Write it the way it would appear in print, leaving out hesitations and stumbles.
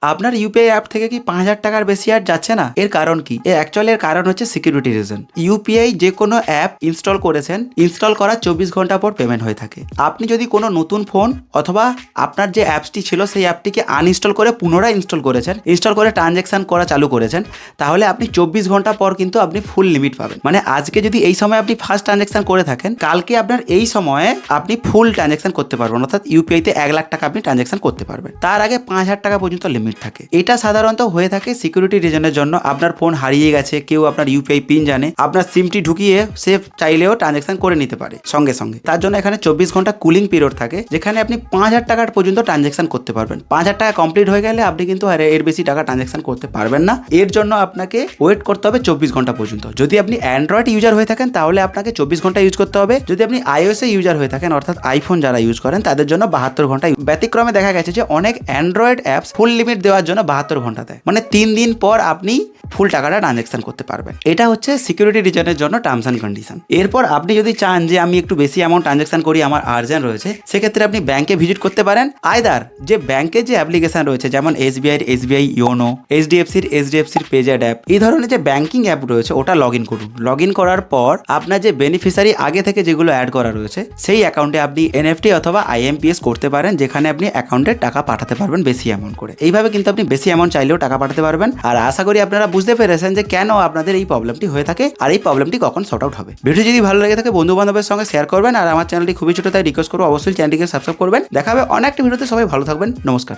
আপনার UPI app থেকে কি 5,000 টাকার বেশি আর যাচ্ছে না? এর কারণ কি? অ্যাকচুয়ালি এর কারণ হচ্ছে সিকিউরিটি রিজন। ইউপিআই যে কোনো অ্যাপ ইনস্টল করেছেন, ইনস্টল করার 24 ঘন্টা পর পেমেন্ট হয়ে থাকে। আপনি যদি কোনো নতুন ফোন অথবা আপনার যে অ্যাপসটি ছিল সেই অ্যাপটিকে আনইনস্টল করে পুনরায় ইনস্টল করেছেন, ইনস্টল করে ট্রানজ্যাকশন করা চালু করেছেন, তাহলে আপনি 24 ঘন্টা পর কিন্তু আপনি ফুল লিমিট পাবেন। মানে আজকে যদি এই সময় আপনি ফার্স্ট ট্রানজ্যাকশন করে থাকেন, কালকে আপনার এই সময়ে আপনি ফুল ট্রানজ্যাকশন করতে পারবেন, অর্থাৎ ইউপিআইতে 1 লাখ টাকা আপনি ট্রানজ্যাকশন করতে পারবেন। তার আগে 5,000 টাকা পর্যন্ত লিমিট থাকে। এটা সাধারণত হয়ে থাকে সিকিউরিটি রিজনের জন্য। আপনার ফোন হারিয়ে গেছে, কেউ আপনার ইউপিআই পিন জানে, আপনার সিমটি ঢুকিয়ে সে চাইলেও ট্রানজ্যাকশন করে নিতে পারে সঙ্গে সঙ্গে। তার জন্য এখানে 24 ঘন্টা কুলিং পিরিয়ড থাকে, যেখানে আপনি 5,000 টাকার পর্যন্ত ট্রানজ্যাকশন করতে পারবেন। 5,000 টাকা কমপ্লিট হয়ে গেলে আপনি কিন্তু আর এর বেশি টাকা ট্রানজ্যাকশন করতে পারবেন না। এর জন্য আপনাকে ওয়েট করতে হবে 24 ঘন্টা পর্যন্ত। যদি আপনি অ্যান্ড্রয়েড ইউজার হয়ে থাকেন তাহলে আপনাকে 24 ঘন্টা ইউজ করতে হবে। যদি আপনি আইওএস ইউজার হয়ে থাকেন, অর্থাৎ আইফোন যারা ইউজ করেন, তাদের জন্য 72 ঘন্টা। ব্যতিক্রমে দেখা গেছে যে অনেক অ্যান্ড্রয়েড অ্যাপস ফুল লিমিট দেওয়ার জন্য 72 ঘন্টা দেয়, মানে 3 দিন পর আপনি ফুল টাকাটা ট্রানজ্যাকশন করতে পারবেন। এটা হচ্ছে সিকিউরিটি রিজনের জন্য টার্মস অ্যান্ড কন্ডিশন। এরপর আপনি যদি চান যে আমি একটু বেশি অ্যামাউন্ট ট্রানজ্যাকশন করি, আমার আর্জেন্ট রয়েছে, সেক্ষেত্রে আপনি ব্যাংকে ভিজিট করতে পারেন। আইদার যে ব্যাংকের যে অ্যাপ্লিকেশন রয়েছে, যেমন এসবিআই ইয়োনো, এইচডিএফসির পেজেড অ্যাপ, এই ধরনের যে ব্যাংকিং অ্যাপ রয়েছে ওটা লগ ইন করুন। লগ ইন করার পর আপনার যে বেনিফিশিয়ারি আগে থেকে যেগুলো অ্যাড করা রয়েছে সেই অ্যাকাউন্টে আপনি এনএফটি অথবা আইএমপিএস করতে পারেন, যেখানে আপনি অ্যাকাউন্টে টাকা পাঠাতে পারবেন বেশি অ্যামাউন্ট করে। এইভাবে কিন্তু আপনি বেশি অ্যামাউন্ট চাইলেও টাকা পাঠাতে পারবেন। আর আশা করি আপনারা বুঝতে পেরেছেন যে কেন আপনাদের এই প্রবলেমটি হয়ে থাকে আর এই প্রবলেমটি কখন সর্ট আউট হবে। ভিডিও যদি ভালো লেগে থাকে বন্ধু বান্ধবের সঙ্গে শেয়ার করবেন। আর আমার চ্যানেলটি খুবই ছোট, তাই রিকোয়েস্ট করবো অবশ্যই চ্যানেলটিকে সাবস্ক্রাইব করবেন। দেখা হবে অনেকটা ভিডিওতে। সবাই ভালো থাকবেন। নমস্কার।